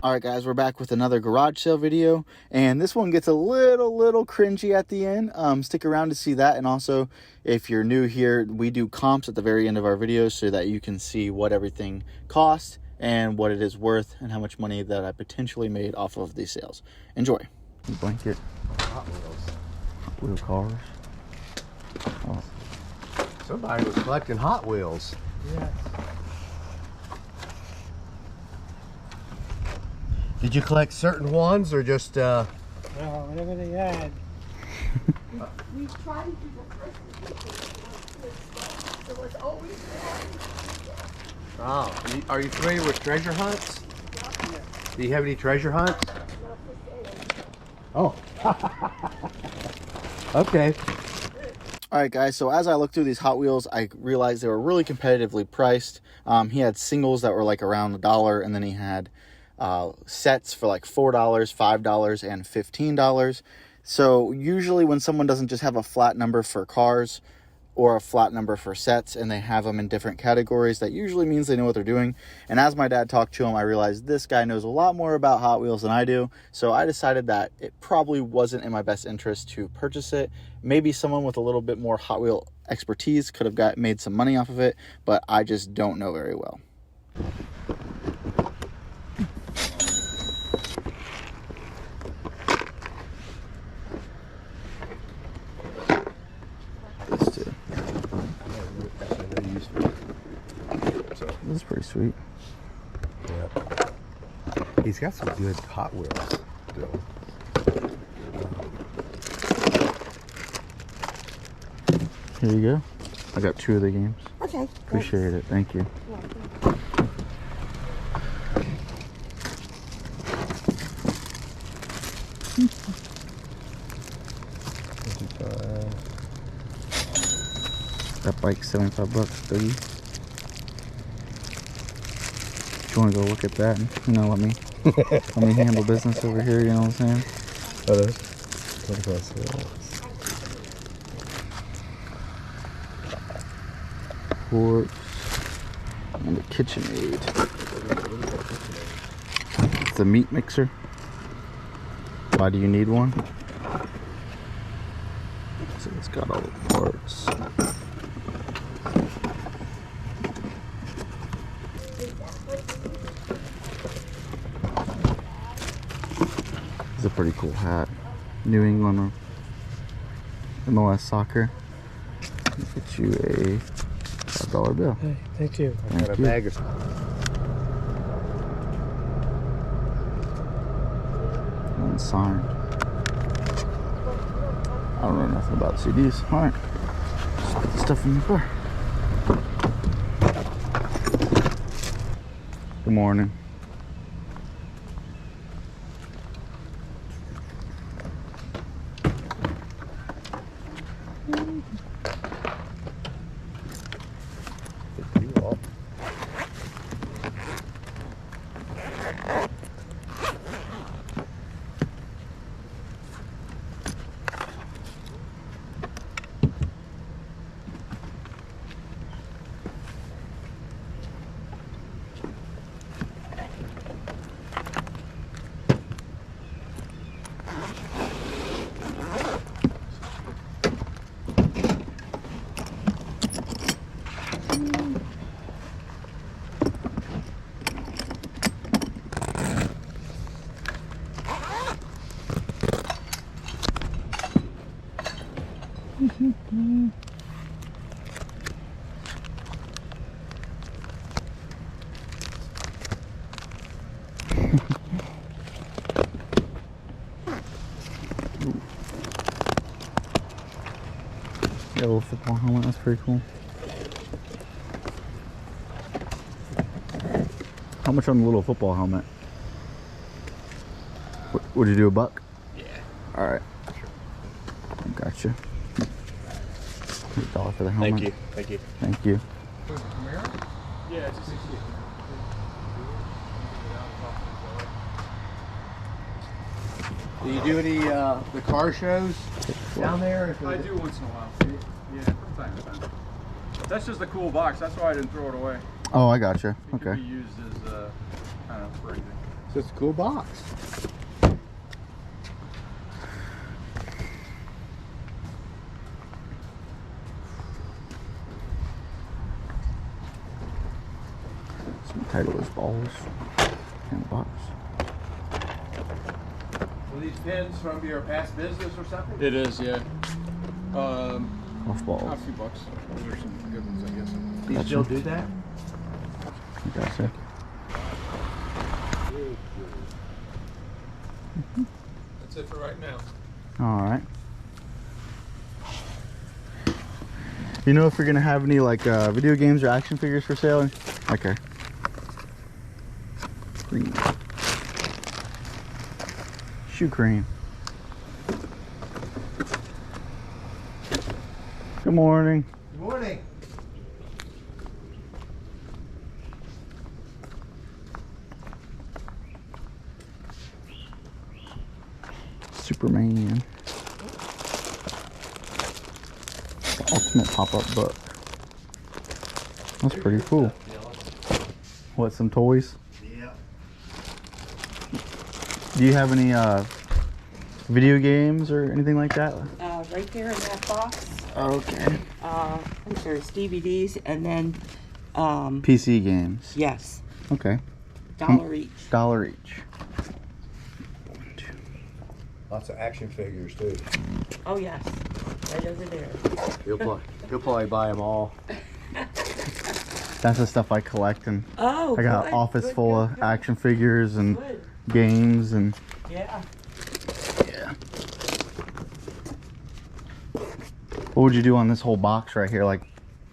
Alright guys, we're back with another garage sale video, and this one gets a little cringy at the end. Stick around to see that, and also if you're new here, we do comps at the very end of our videos so that you can see what everything costs and what it is worth and how much money that I potentially made off of these sales. Enjoy. Blanket. Hot Wheels. Hot Wheel cars. Oh. Somebody was collecting Hot Wheels. Yes. Did you collect certain ones or just Well, whatever they had. We tried to do the first. There was always one. Oh, are you familiar with treasure hunts? Yeah. Do you have any treasure hunts? Oh. Okay. Alright guys, so as I looked through these Hot Wheels, I realized they were really competitively priced. He had singles that were like around $1, and then he had sets for like $4, $5, and $15. So usually when someone doesn't just have a flat number for cars or a flat number for sets and they have them in different categories, that usually means they know what they're doing. And as my dad talked to him, I realized this guy knows a lot more about Hot Wheels than I do. So I decided that it probably wasn't in my best interest to purchase it. Maybe someone with a little bit more Hot Wheel expertise could have made some money off of it, but I just don't know very well. This is pretty sweet. Yeah. He's got some good Hot Wheels still. Here you go. I got 2 of the games. Okay. Appreciate it. Thank you. That bike's $75, baby. You want to go look at that and, let me handle business over here, you know what I'm saying? Quartz and a KitchenAid. It's the meat mixer. Why do you need one? So it's got all the parts. It's a pretty cool hat. New England MLS soccer. Get you a $5 bill. Hey, thank you. I got a bag of Unsigned. I don't know nothing about CDs. Alright. Just put the stuff in the car. Good morning. Got a little football helmet, that's pretty cool. How much on the little football helmet? Would you do $1? Yeah. Alright. Sure. Gotcha. $8 for the helmet. Thank you. Thank you. Thank you. Yeah, it's a 60. Do you do any the car shows down there? I do once in a while. Yeah, from time to time. That's just a cool box. That's why I didn't throw it away. Oh, I gotcha. It Okay. could be used as kind of for anything. Just a cool box. Some Titleist balls in the box. Were these pins from your past business or something? It is, yeah. Off balls. A few bucks. Those are some good ones, I guess. Do you still do that? That's it. That's it for right now. All right. You know if you're gonna have any like video games or action figures for sale? Okay. Green. Shoe cream. Good morning. Good morning. Superman. The ultimate pop-up book. That's pretty cool. What, some toys? Yeah. Do you have any video games or anything like that? Right there in that box. Okay. There's DVDs and then, PC games. yes, Okay. $1 each. $1 each. Lots of action figures too. Oh, yes, right over there. He'll probably buy them all. That's the stuff I collect, and Oh, I got good, an office good, full good, of good. action figures and Good. games and Yeah. yeah. What would you do on this whole box right here? Like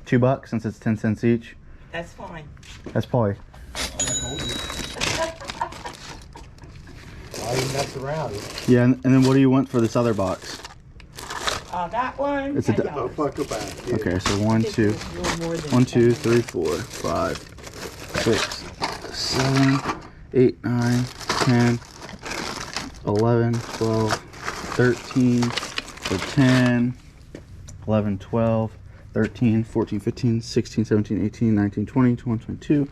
$2 since it's 10 cents each? That's fine. That's probably Why you mess around? yeah. And then what do you want for this other box? That one, It's a $10. I'll fuck about it. Okay, so 1, 2, 1, 2, 3, 4, 5, 6, 7, 8, 9, 10, 11, 12, 13, so 10, 11, 12, 13, 14, 15, 16, 17, 18, 19, 20, 21, 22.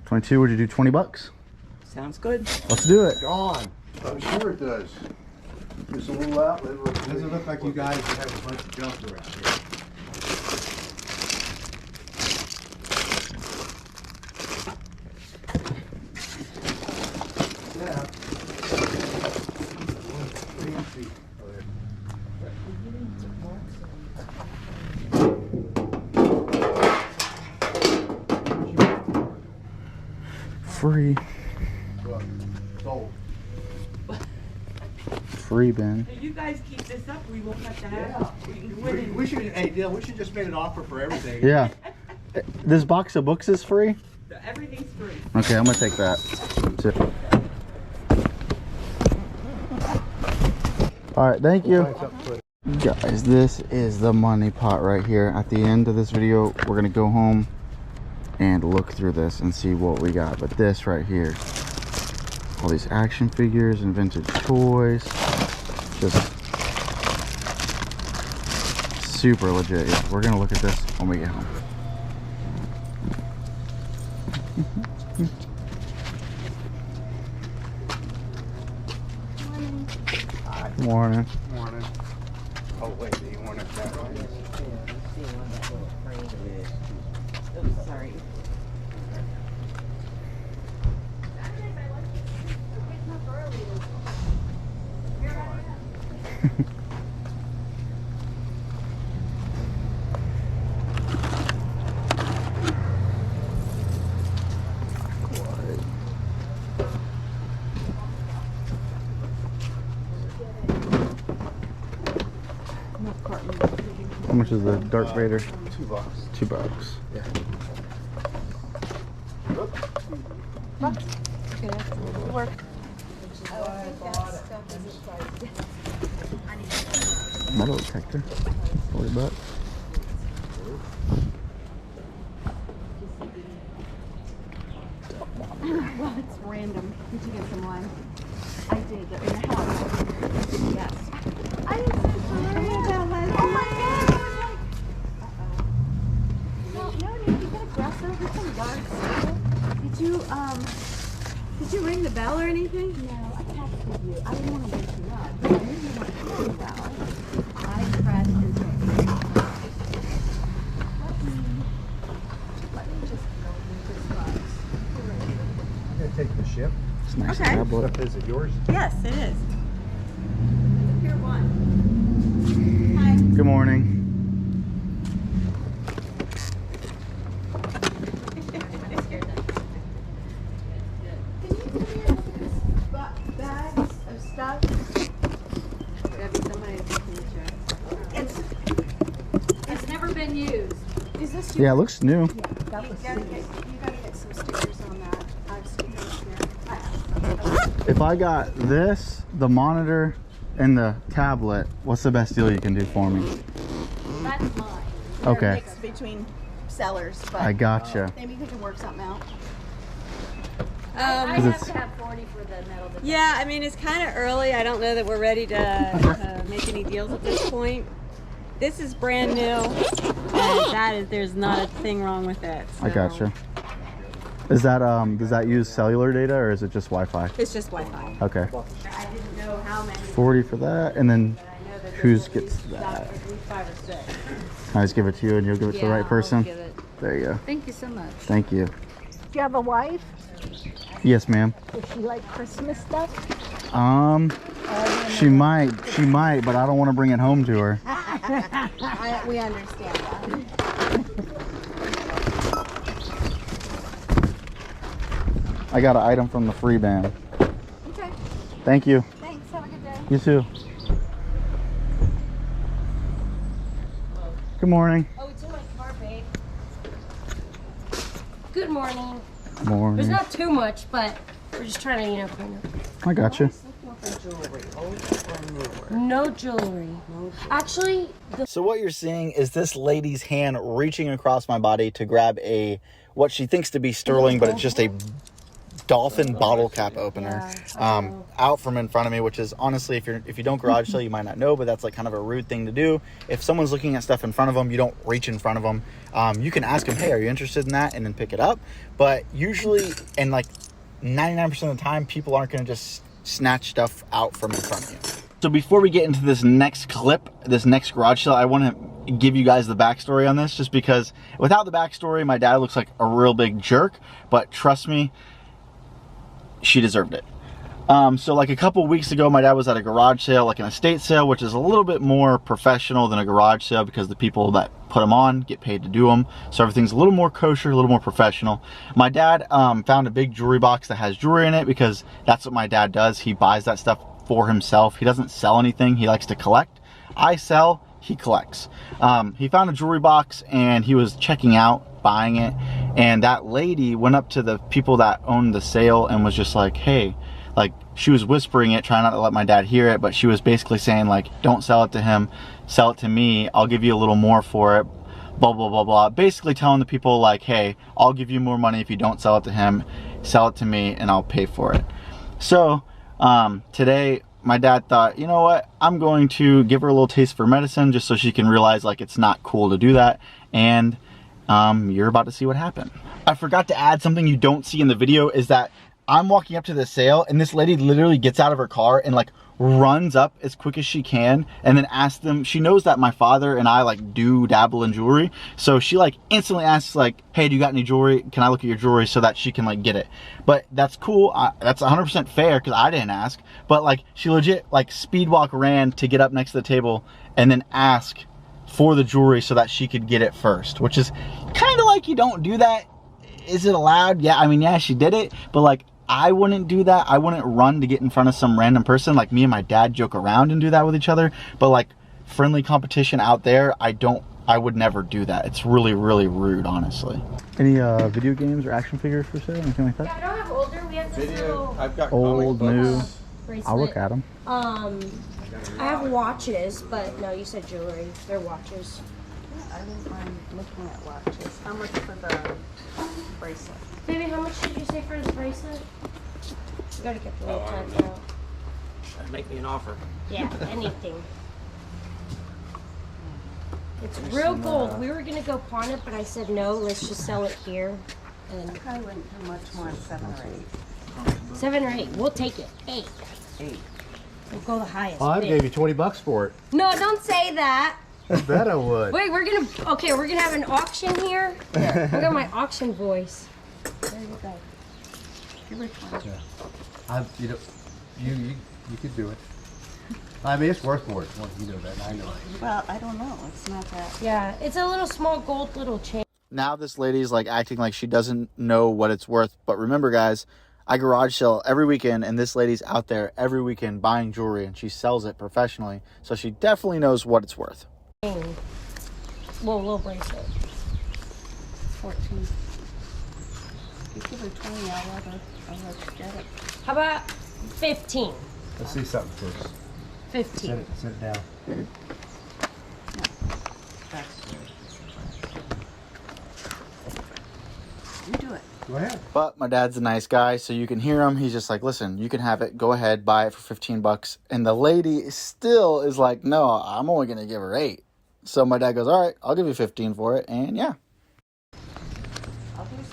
22, would you do $20? Sounds good. Let's do it. Gone. I'm sure it does. Just a little outlet. Doesn't look like you guys have a bunch of junk around here. Yeah. Free. Look, sold. Free bin. If you guys keep this up, we won't have to Yeah. have, we can win it. We should, hey Dale, we should just make an offer for everything. Yeah. This box of books is free? Everything's free. Okay, I'm gonna take that. Alright, thank you. Guys, this is the money pot right here. At the end of this video, we're gonna go home and look through this and see what we got. But this right here, all these action figures and vintage toys, just super legit. Yeah, we're gonna look at this when we get home. Morning. Morning. Oh wait, do you want it that way? Oh, sorry. How much is the Darth Vader? $2. $2. Yeah. Metal detector. $40. Well, it's random. Did you get some wine? I did, in the house. Yes. I didn't say sorry. Oh my god, I was like, no, Nick, you get aggressive with some dark soda. Did you ring the a bell or anything? No, I texted you. I didn't want to wake you up. But I knew you weren't feeling well. I pressed and texted. Let me just go into this box. I'm gonna take the ship. It's a nice Okay. tablet. Is it yours? Yes, it is. Here one. Good morning. Can you give me a look at this bags of stuff? It's never been used. Is this Yeah, it looks new. That was you gotta get some stickers on that. I have stickers here. If I got this, the monitor, and the tablet, what's the best deal you can do for me? That's mine. Okay. Mixed between sellers, but I gotcha. maybe we can work something out. I Is have it- to have 40 for the metal detector. Yeah, I mean, it's kind of early. I don't know that we're ready to make any deals at this point. This is brand new, and there's not a thing wrong with it. I so gotcha. Is that does that use cellular data or is it just Wi-Fi? It's just Wi-Fi. Okay. I didn't know how many. 40 for that, and then but I know that whose there's at gets least that? at least 5 or 6. I just give it to you and you'll give it to the right person. Give it. There you go. Thank you so much. Thank you. Do you have a wife? Yes, ma'am. Does she like Christmas stuff? She might, but I don't want to bring it home to her. We understand that. I got an item from the free band. Okay. Thank you. Thanks. Have a good day. You too. Good morning. Oh, it's in my car, babe. Good morning. There's Morning. not too much, but we're just trying to, clean up. I got you. No jewelry. Actually, So what you're seeing is this lady's hand reaching across my body to grab what she thinks to be sterling, but it's just a dolphin bottle cap opener out from in front of me, which is honestly, if you don't garage sale, you might not know, but that's like kind of a rude thing to do. If someone's looking at stuff in front of them, you don't reach in front of them. You can ask them, hey, are you interested in that, and then pick it up. But usually, and like 99% of the time, people aren't going to just snatch stuff out from in front of you. So before we get into this next clip, this next garage sale, I want to give you guys the backstory on this, just because without the backstory, my dad looks like a real big jerk, but trust me, she deserved it. So like a couple weeks ago, my dad was at a garage sale, like an estate sale, which is a little bit more professional than a garage sale because the people that put them on get paid to do them. So everything's a little more kosher, a little more professional. My dad found a big jewelry box that has jewelry in it because that's what my dad does. He buys that stuff for himself. He doesn't sell anything. He likes to collect. I sell, he collects. He found a jewelry box and he was checking out, buying it. And that lady went up to the people that owned the sale and was just like, hey, like she was whispering it, trying not to let my dad hear it, but she was basically saying like, don't sell it to him, sell it to me, I'll give you a little more for it, blah, blah, blah, blah. Basically telling the people like, hey, I'll give you more money if you don't sell it to him, sell it to me and I'll pay for it. So today my dad thought, you know what, I'm going to give her a little taste for medicine just so she can realize like it's not cool to do that. And you're about to see what happened. I forgot to add something you don't see in the video is that I'm walking up to the sale and this lady literally gets out of her car and like runs up as quick as she can and then asks them, she knows that my father and I like do dabble in jewelry. So she like instantly asks like, hey, do you got any jewelry? Can I look at your jewelry so that she can like get it? But that's cool. That's 100% fair because I didn't ask. But like she legit like speed walk ran to get up next to the table and then ask for the jewelry so that she could get it first, which is kind of like you don't do that. Is it allowed? Yeah, I mean, yeah, she did it, but like I wouldn't do that. I wouldn't run to get in front of some random person. Like me and my dad joke around and do that with each other, but like friendly competition out there, I would never do that. It's really, really rude, honestly. Any video games or action figures for sale, anything like that? I don't have older. We have this little I've got Old, new. bracelet. I'll look at them. I have watches, but no, you said jewelry. They're watches. I don't mind looking at watches. How much for the bracelet? Baby, how much did you say for this bracelet? You gotta get the little I don't tag know. out. Make me an offer. Yeah, anything. It's real gold. We were gonna go pawn it, but I said no. Let's just sell it here. And I wouldn't do much more than 7 or 8. 7 or 8. We'll take it. 8. 8. We'll go the highest. I bid. gave you $20 for it. No, don't say that. I bet I would. Wait, we're gonna have an auction here. I got my auction voice. There you go. Give her 20. You know, you could do it. I mean, it's worth more. You know that. I know. Well, I don't know. It's not that. Yeah, it's a little small gold little chain. Now this lady's like acting like she doesn't know what it's worth. But remember, guys, I garage sale every weekend, and this lady's out there every weekend buying jewelry, and she sells it professionally. So she definitely knows what it's worth. Little bracelet. 14. You give her 20, I'll let you get it. How about 15? Let's see something first. 15. Sit it down. That's good. You do it. Go ahead. But my dad's a nice guy, so you can hear him. He's just like, listen, you can have it. Go ahead, buy it for $15. And the lady still is like, no, I'm only going to give her 8. So my dad goes, all right, I'll give you 15 for it. And yeah.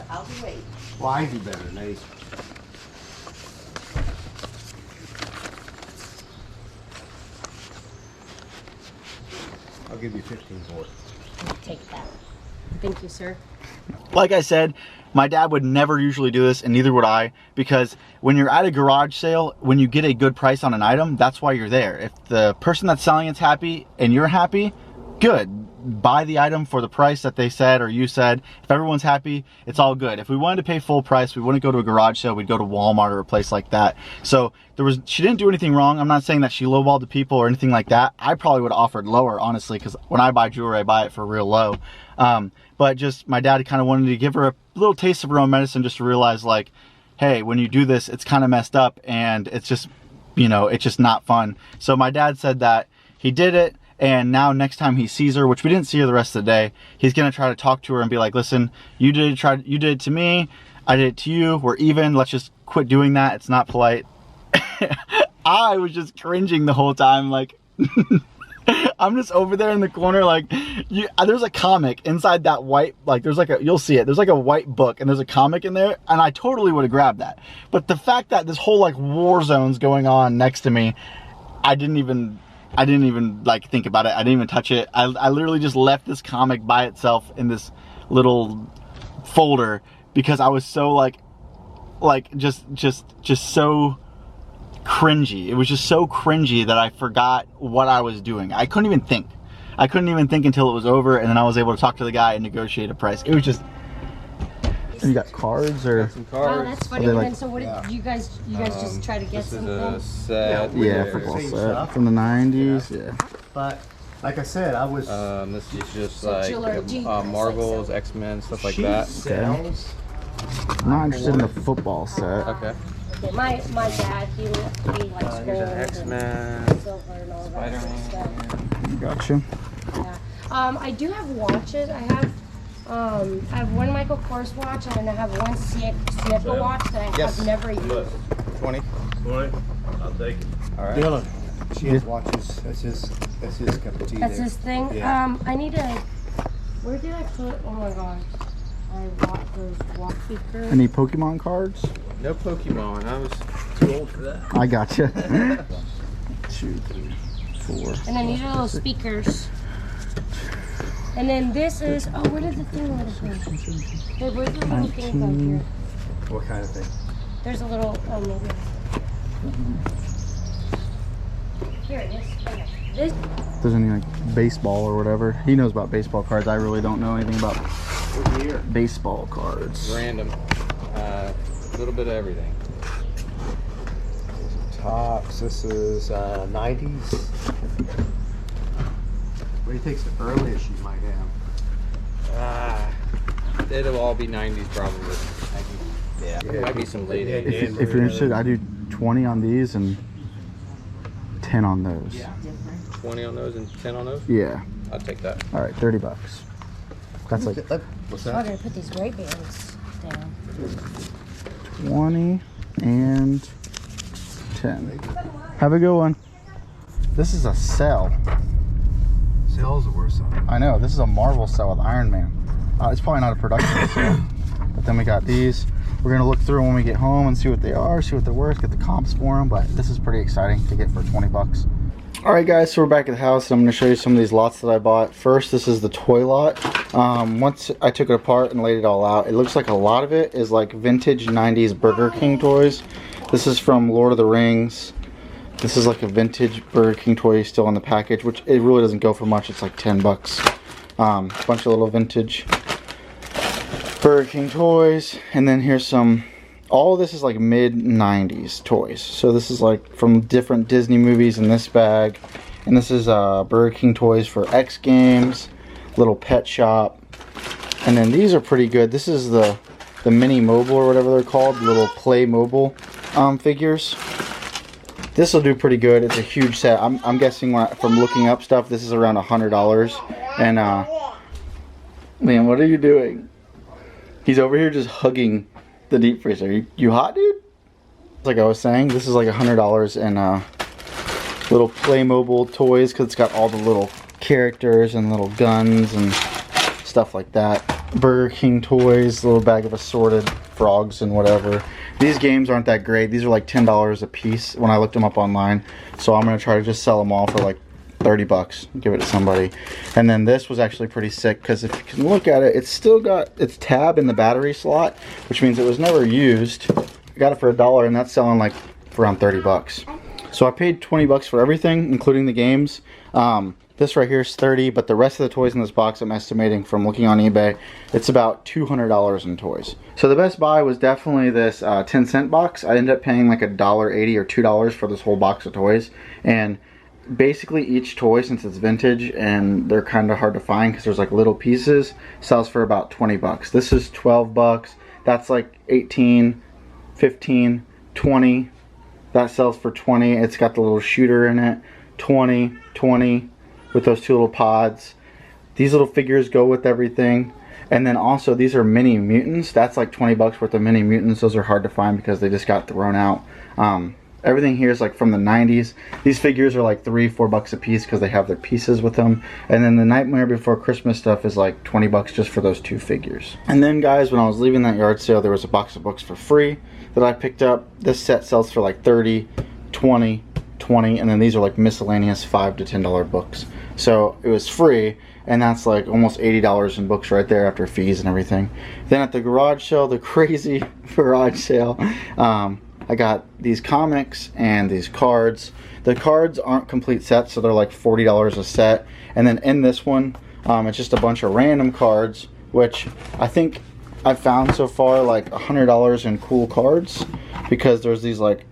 I'll do 8. Well, I do better than 8. I'll give you 15 for it. Take that. Thank you, sir. Like I said, my dad would never usually do this, and neither would I, because when you're at a garage sale, when you get a good price on an item, that's why you're there. If the person that's selling it's happy and you're happy, good. Buy the item for the price that they said or you said. If everyone's happy, it's all good. If we wanted to pay full price, we wouldn't go to a garage sale, we'd go to Walmart or a place like that. So she didn't do anything wrong. I'm not saying that she lowballed the people or anything like that. I probably would have offered lower, honestly, because when I buy jewelry, I buy it for real low. But just my dad kind of wanted to give her a little taste of her own medicine, just to realize, like, hey, when you do this, it's kind of messed up, and it's just, you know, it's just not fun. So my dad said that he did it, and now next time he sees her, which we didn't see her the rest of the day, he's gonna try to talk to her and be like, listen, you did it to me, I did it to you, we're even, let's just quit doing that, it's not polite. I was just cringing the whole time, like, I'm just over there in the corner, like, there's a comic inside that white, like, there's like you'll see it, there's like a white book, and there's a comic in there, and I totally would have grabbed that. But the fact that this whole, like, war zone's going on next to me, I didn't even like think about it. I didn't even touch it. I literally just left this comic by itself in this little folder because I was so like just so cringy. It was just so cringy that I forgot what I was doing. I couldn't even think. I couldn't even think until it was over, and then I was able to talk to the guy and negotiate a price. It was just. You got cards or? Some cards. Wow, that's funny. Like, And so what did you guys just try to get This is something? a set. Yeah, here. football Same set stuff. from the 90s. Yeah. But like I said, I was. This is just So like jewelry, do you guys like Marvels, sell? X-Men, stuff like she that. sells. I'm not interested in the football set. Okay. Okay, my dad, he likes Here's gold an and X-Men. silver and all that sort of stuff. Spider-Man. Gotcha. Yeah. I do have watches. I have one Michael Kors watch, and I have one Sniffer watch that I Yes. have never used. 20. I'll take it. All right. Dylan, she has watches. That's his cup of tea. That's there. his thing. Yeah. I need to. Where did I put? Oh my god. I bought those watch speakers. Any Pokemon cards? No Pokemon. I was too old for that. I gotcha. 2, 3, 4. And then these are little speakers. And then this is. Oh, where did the thing go? Hey, where's the little thing go here? What kind of thing? There's a little. Oh, maybe. Here it is. Okay. This. If there's any like baseball or whatever. He knows about baseball cards. I really don't know anything about What year? baseball cards. Random. A little bit of everything. Tops. This is 90s. What do you think's the earliest you might have? It'll all be 90s probably. Yeah. There might be some late Yeah, 80s. If you're interested, I do 20 on these and 10 on those. Yeah. 20 on those and 10 on those? Yeah. I'll take that. All right, $30. That's like What's I'm that? gonna put these Ray-Bans down. 20 and 10. Have a good one. This is a cell. Sales are worth something. I know, this is a Marvel cell with Iron Man. It's probably not a production cell. But then we got these. We're gonna look through when we get home and see what they are, see what they're worth, get the comps for them. But this is pretty exciting to get for 20 bucks. All right, guys, so we're back at the house, and I'm gonna show you some of these lots that I bought. First, this is the toy lot. Once I took it apart and laid it all out, it looks like a lot of it is like vintage 90s Burger King toys. This is from Lord of the Rings. This is like a vintage Burger King toy still in the package, which it really doesn't go for much. It's like 10 bucks. Bunch of little vintage Burger King toys. And then here's some, all of this is like mid 90s toys. So this is like from different Disney movies in this bag. And this is Burger King toys for X Games, little pet shop. And then these are pretty good. This is the mini mobile or whatever they're called, little Play Mobile figures. This will do pretty good. It's a huge set. I'm guessing from looking up stuff, this is around $100. And man, what are you doing? He's over here just hugging the deep freezer. You hot, dude? Like I was saying, this is like $100 in little Playmobil toys, because it's got all the little characters and little guns and stuff like that. Burger King toys, little bag of assorted frogs and whatever. These games aren't that great. These are like $10 a piece when I looked them up online. So I'm gonna try to just sell them all for like 30 bucks, give it to somebody. And then this was actually pretty sick, because if you can look at it, it's still got its tab in the battery slot, which means it was never used. I got it for $1, and that's selling like for around 30 bucks. So I paid 20 bucks for everything, including the games. This right here is 30, but the rest of the toys in this box, I'm estimating from looking on eBay, it's about $200 in toys. So the best buy was definitely this 10-cent box. I ended up paying like $1.80 or $2 for this whole box of toys. And basically each toy, since it's vintage and they're kind of hard to find because there's like little pieces, sells for about 20 bucks. This is 12 bucks. That's like 18, 15, 20. That sells for 20. It's got the little shooter in it. 20, 20. With those two little pods. These little figures go with everything. And then also these are mini mutants. That's like 20 bucks worth of mini mutants. Those are hard to find because they just got thrown out. Everything here is like from the 90s. These figures are like $3-4 bucks a piece because they have their pieces with them. And then the Nightmare Before Christmas stuff is like 20 bucks just for those two figures. And then guys, when I was leaving that yard sale, there was a box of books for free that I picked up. This set sells for like 30, 20, 20, and then these are like miscellaneous $5 to $10 books. So it was free, and that's like almost $80 in books right there after fees and everything. Then at the garage sale, the crazy garage sale, I got these comics and these cards. The cards aren't complete sets, so they're like $40 a set. And then in this one, it's just a bunch of random cards, which I think I've found so far like $100 in cool cards, because there's these like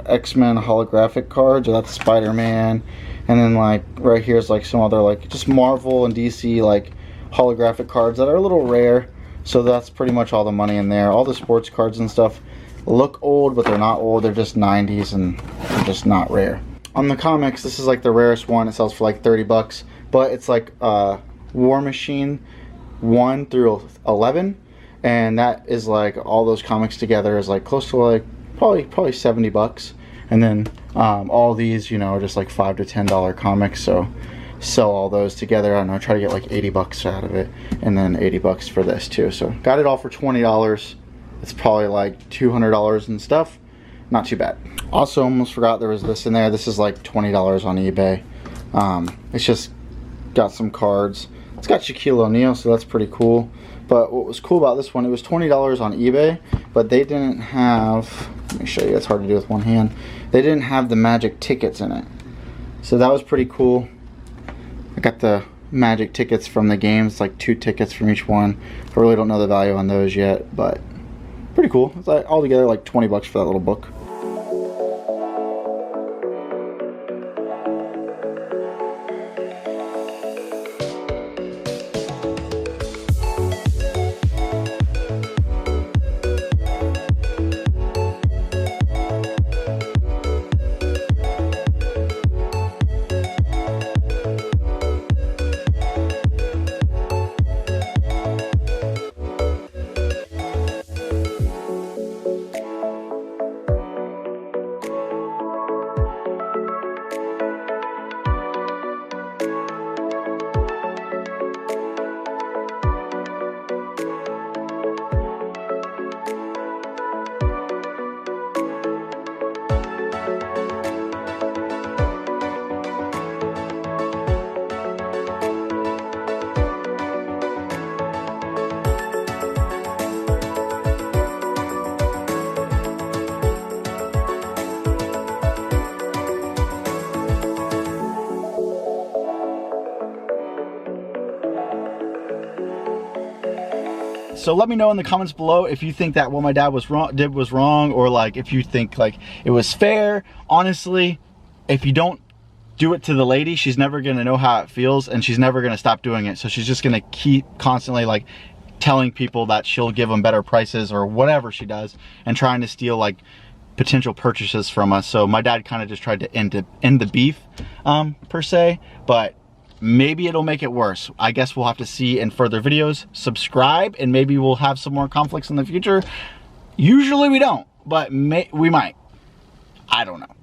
X-Men holographic cards, or that's Spider-Man, and then like right here is like some other like just Marvel and DC like holographic cards that are a little rare. So that's pretty much all the money in there. All the sports cards and stuff look old, but they're not old. They're just 90s and they're just not rare. On the comics, this is like the rarest one. It sells for like 30 bucks, but it's like War Machine 1 through 11, and that is like all those comics together is like close to like probably 70 bucks. And then all these, you know, are just like $5 to $10 comics. So sell all those together. I don't know, try to get like 80 bucks out of it, and then 80 bucks for this too. So got it all for $20. It's probably like $200 and stuff. Not too bad. Also, almost forgot there was this in there. This is like $20 on eBay. It's just got some cards. It's got Shaquille O'Neal, so that's pretty cool. But what was cool about this one, it was $20 on eBay, but they didn't have, let me show you, it's hard to do with one hand. They didn't have the Magic tickets in it. So that was pretty cool. I got the Magic tickets from the games, like 2 tickets from each one. I really don't know the value on those yet, but pretty cool. It's like altogether like 20 bucks for that little book. So let me know in the comments below if you think that what my dad was wrong, or like if you think like it was fair. Honestly, if you don't do it to the lady, she's never gonna know how it feels, and she's never gonna stop doing it. So she's just gonna keep constantly like telling people that she'll give them better prices or whatever she does, and trying to steal like potential purchases from us. So my dad kind of just tried to end the beef per se, but maybe it'll make it worse. I guess we'll have to see in further videos. Subscribe, and maybe we'll have some more conflicts in the future. Usually we don't, but we might. I don't know.